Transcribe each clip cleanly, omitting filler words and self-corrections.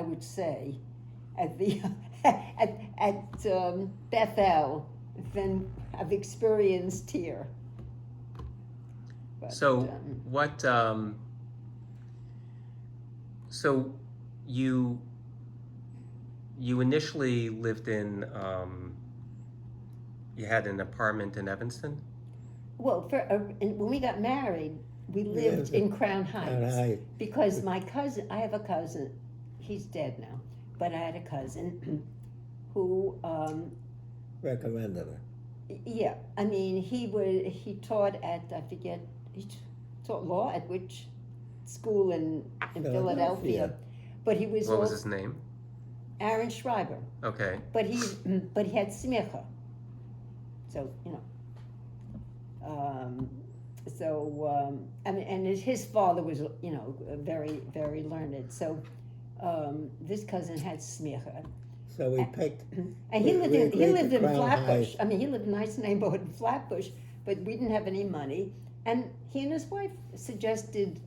would say, at the at Bethel than I've experienced here. But, So what? So you initially lived in. You had an apartment in Evanston. well, and when we got married, we lived in Crown Heights because my cousin. I have a cousin. He's dead now, but I had a cousin who. Recommended her. Yeah, I mean, he taught at, I forget, he taught law at which school in Philadelphia, but he was What was his name? Aaron Schreiber, Okay. but he had smicha, so I mean, and his father was very, very learned, so this cousin had smicha. So we picked. And he lived in Crown Flatbush. Heights. I mean, he lived in a nice neighborhood in Flatbush, but we didn't have any money. And he and his wife suggested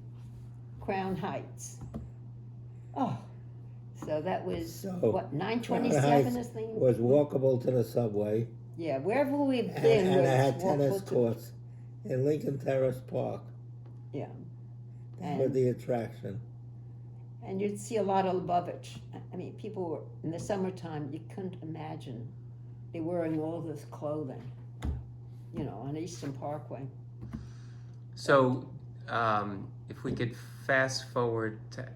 Crown Heights. Oh, so that was what, 927 is the was walkable to the subway. Yeah, wherever we've been. And I had walkable tennis courts in Lincoln Terrace Park. Yeah. That was the attraction. And you'd see a lot of Lubavitch. I mean, people were, in the summertime, you couldn't imagine they wearing all this clothing, on Eastern Parkway. So, if we could fast forward to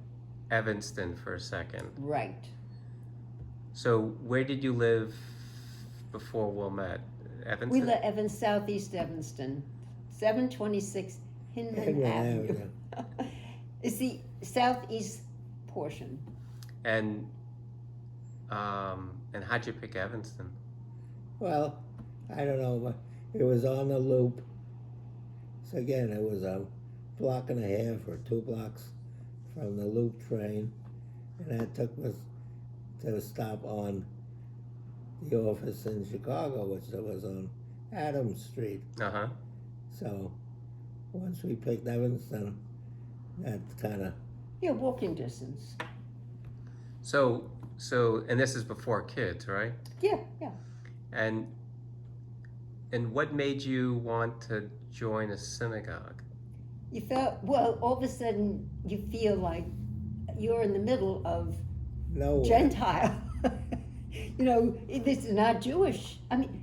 Evanston for a second. Right. So, where did you live before Wilmette? Evanston? We live southeast Evanston, 726 Hinman Avenue. It's the southeast portion. And how'd you pick Evanston? Well, I don't know, but it was on the loop. So again, it was a block and a half or 2 blocks from the loop train, and that took us to a stop on the office in Chicago, which was on Adams Street. Uh-huh. So once we picked Evanston, that kind of... Yeah, walking distance. So, and this is before kids, right? Yeah. And what made you want to join a synagogue? You felt, well, all of a sudden you feel like you're in the middle of Gentile. This is not Jewish. I mean,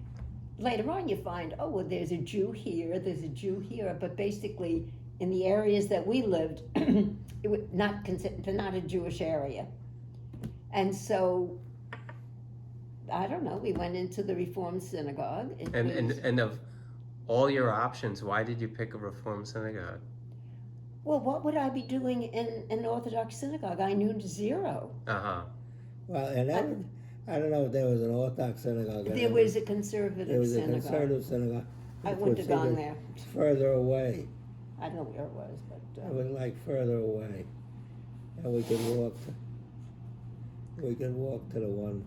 later on you find, oh, well, there's a Jew here, but basically in the areas that we lived, it was not a Jewish area. And so, I don't know, we went into the Reform Synagogue. And of all your options, why did you pick a Reform synagogue? Well, what would I be doing in an Orthodox synagogue? I knew zero. Uh-huh. Well, and I don't know if there was an Orthodox synagogue. There was a conservative synagogue. There was a conservative synagogue. I wouldn't have gone there. Further away. I don't know where it was, but... It was like further away. And we could walk to the one.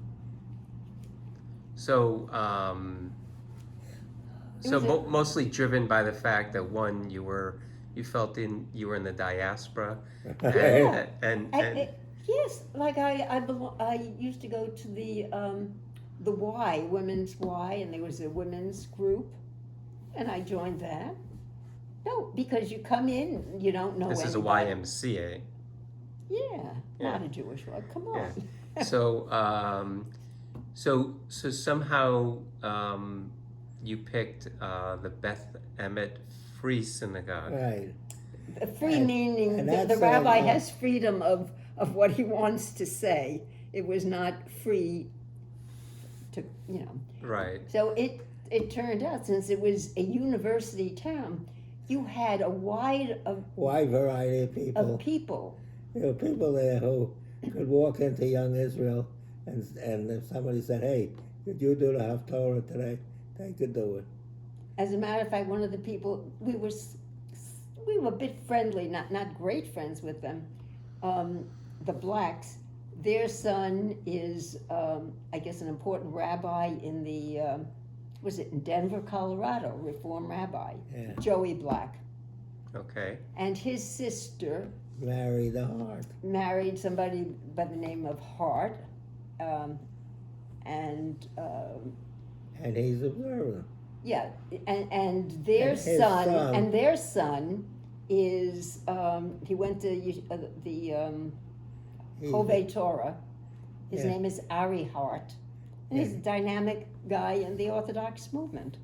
So, mostly driven by the fact that one, you felt you were in the diaspora, and yes, like I used to go to the Y, Women's Y, and there was a women's group, and I joined that. No, because you come in, you don't know this anybody. is a YMCA. Yeah, not a Jewish one. Come on. Yeah. So somehow you picked the Beth Emet Free Synagogue. Right. Free meaning the rabbi has freedom of what he wants to say. It was not free to, Right. So it turned out, since it was a university town, you had a wide variety of people. There were people there who could walk into Young Israel, and if somebody said, "Hey, did you do the Haftorah today?" They could do it. As a matter of fact, one of the people, we were a bit friendly, not great friends with them. The blacks, their son is, I guess, an important rabbi in the, in Denver, Colorado, Reform rabbi, Yeah. Joey Black. Okay. And his sister married the Hart. married somebody by the name of Hart, and And he's observant. yeah, and their And his son, son- and their son is he went to the He's- Hove Torah. His Yeah. name is Ari Hart, and he's a Yeah. dynamic guy in the Orthodox movement,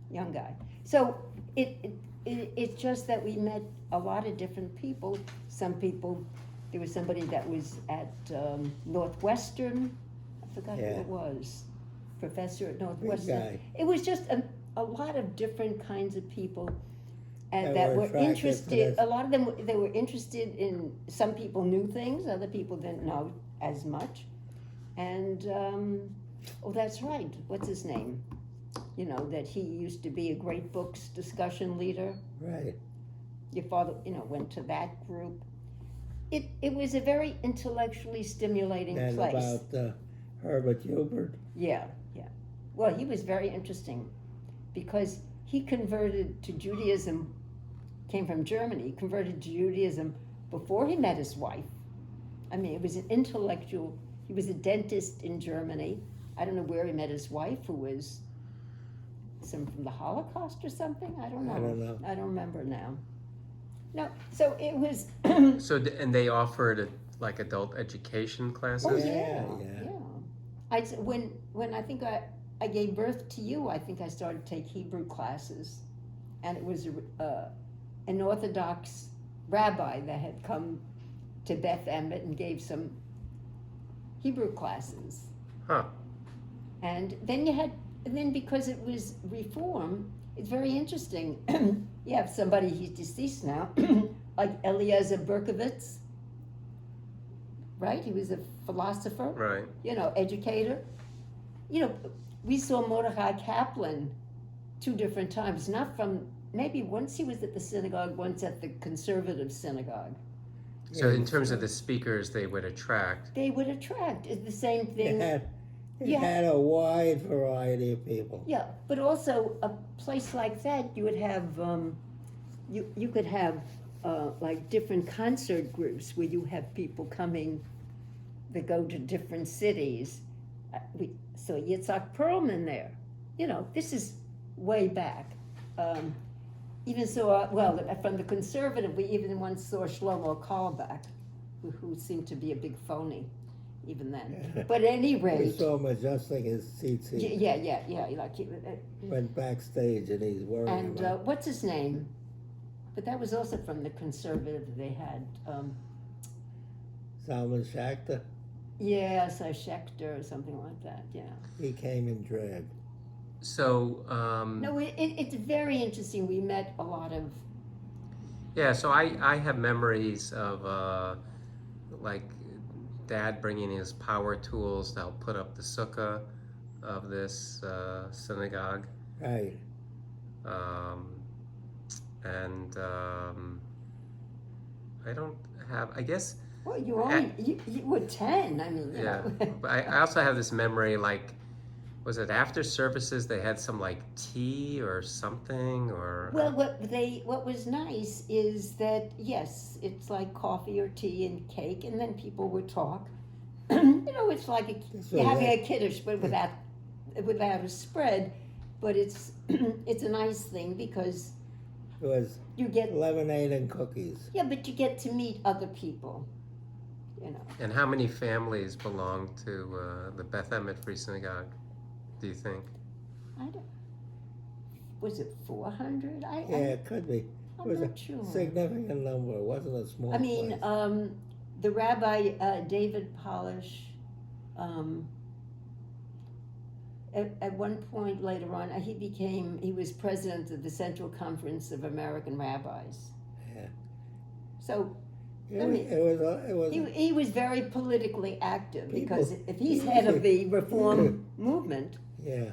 young guy. So it's just that we met a lot of different people. Some people, there was somebody that was at Northwestern. I forgot who Yeah. it was. Professor at Big Northwestern. guy. It was just a lot of different kinds of people and That that were were attracted to interested. this. A lot of them, they were interested in, some people knew things, other people didn't know as much. And, oh, that's right, what's his name? You know, that he used to be a great books discussion leader. Right. Your father, went to that group. It was a very intellectually stimulating And place. about Herbert Hubert. Yeah. Well, he was very interesting because he converted to Judaism, came from Germany, converted to Judaism before he met his wife. I mean, it was an intellectual, he was a dentist in Germany. I don't know where he met his wife, who was some from the Holocaust or something. I don't know. I don't know. I don't remember now. No, so it was. So, and they offered like adult education classes? Oh Yeah, yeah. yeah. When I think I gave birth to you, I think I started to take Hebrew classes, and it was an Orthodox rabbi that had come to Beth Emmet and gave some Hebrew classes. Huh. And then because it was Reform, it's very interesting. You have somebody, he's deceased now, like Eliezer Berkovitz, right? He was a philosopher, Right. Educator. We saw Mordecai Kaplan 2 different times, maybe once he was at the synagogue, once at the conservative synagogue. So Yeah, in terms of the speakers they would attract, They would attract, it's the same It thing. had, it Yeah. had a wide variety of people. Yeah, but also a place like that, you would have, you could have like different concert groups where you have people coming that go to different cities. We saw Yitzhak Perlman there. This is way back. Even so, from the conservative, we even once saw Shlomo Carlebach, who seemed to be a big phony, even then. Yeah. But at any We rate, saw him adjusting his seats. He yeah, like went backstage and he's worried and about what's his name? But that was also from the conservative. They had, Salman Shachter. so Schechter or something like that. Yeah. He came in drag. so No, it's very interesting. We met a lot of. yeah, so I have memories of like Dad bringing his power tools to help put up the sukkah of this synagogue, Right. and I don't have, I guess. Well, you were only you were 10. I mean, you Yeah, know. but I also have this memory, like, was it after services they had some like tea or something, or Well, what was nice is that yes, it's like coffee or tea and cake, and then people would talk. It's like This you're was having it. a kiddush, but without a spread. But it's it's a nice thing because It was you get lemonade and cookies. but you get to meet other people. and how many families belong to the Beth Emmet Free Synagogue, do you think? I don't. Was it 400? Yeah, it could be. It I'm was a not sure. significant number. It wasn't a small I mean, place. the rabbi David Polish, at one point later on, he was president of the Central Conference of American Rabbis. Yeah. So It was he was very politically active People- because if he's head of the reform movement, yeah.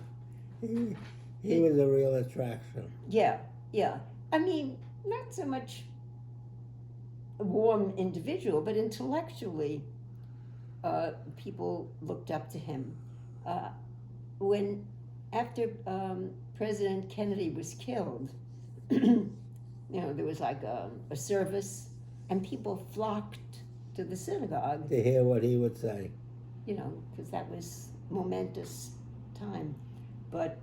He was a real attraction. yeah. I mean, not so much a warm individual, but intellectually, people looked up to him. After President Kennedy was killed, there was like a service and people flocked to the synagogue, To hear what he would say. you know, because that was momentous time. But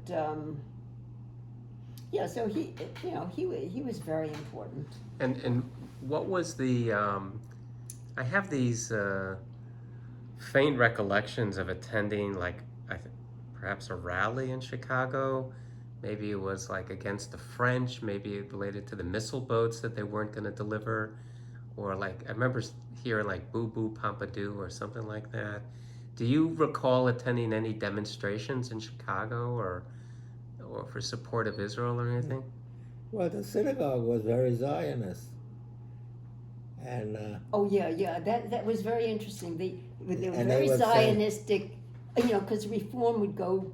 yeah, so he, you know, he was very important. And what was the? I have these faint recollections of attending, like perhaps a rally in Chicago. Maybe it was like against the French. Maybe it related to the missile boats that they weren't going to deliver, or like I remember hearing like "Boo Boo Pompidou" or something like that. Do you recall attending any demonstrations in Chicago or for support of Israel or anything? Well, the synagogue was very Zionist. And Oh yeah, that was very interesting. They were And very they would say- Zionistic, you know, because Reform would go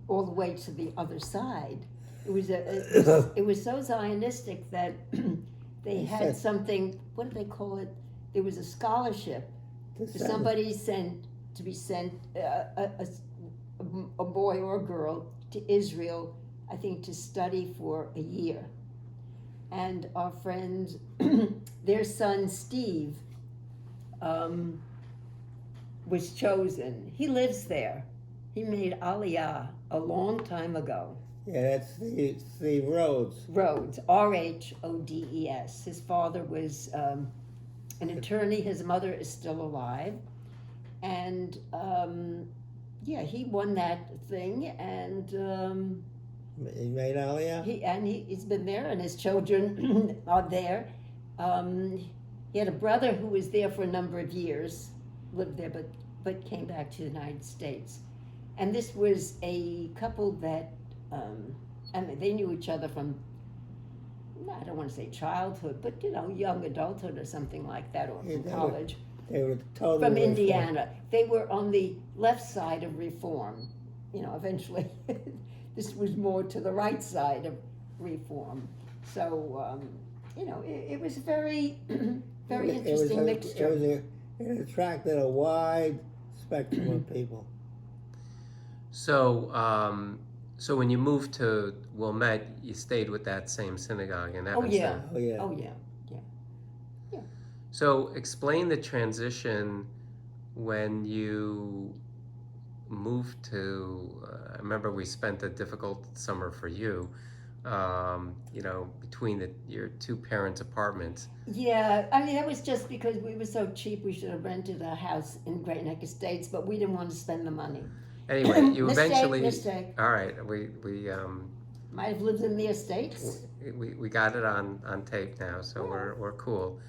all the way to the other side. It was so Zionistic that they had said- something. What did they call it? There was a scholarship to for send- somebody to be sent a boy or a girl to Israel, I think, to study for a year. And our friend, their son Steve, was chosen. He lives there. He made Aliyah a long time ago. Yeah, that's Steve Rhodes. Rhodes, Rhodes. His father was an attorney. His mother is still alive. And yeah, he won that thing, and He made Aliyah? he's been there, and his children are there. He had a brother who was there for a number of years, lived there, but came back to the United States. And this was a couple that, I mean, they knew each other from, I don't want to say childhood, but you know, young adulthood or something like that, or Yeah, from they were college. They were totally From Reformed. Indiana. They were on the left side of Reform. You know, eventually, this was more to the right side of Reform. So, you know, it was a very, very interesting mixture. It attracted a wide spectrum of people. So, so when you moved to Wilmette, you stayed with that same synagogue in Evanston. yeah. Oh, yeah. Oh, yeah. So, explain the transition when you moved to. I remember we spent a difficult summer for you. You know, between your two parents' apartments. Yeah, I mean, that was just because we were so cheap. We should have rented a house in Great Neck Estates, but we didn't want to spend the money. Anyway, you eventually. Mistake. All right, we Might have lived in the estates. we got it on tape now, so we're cool.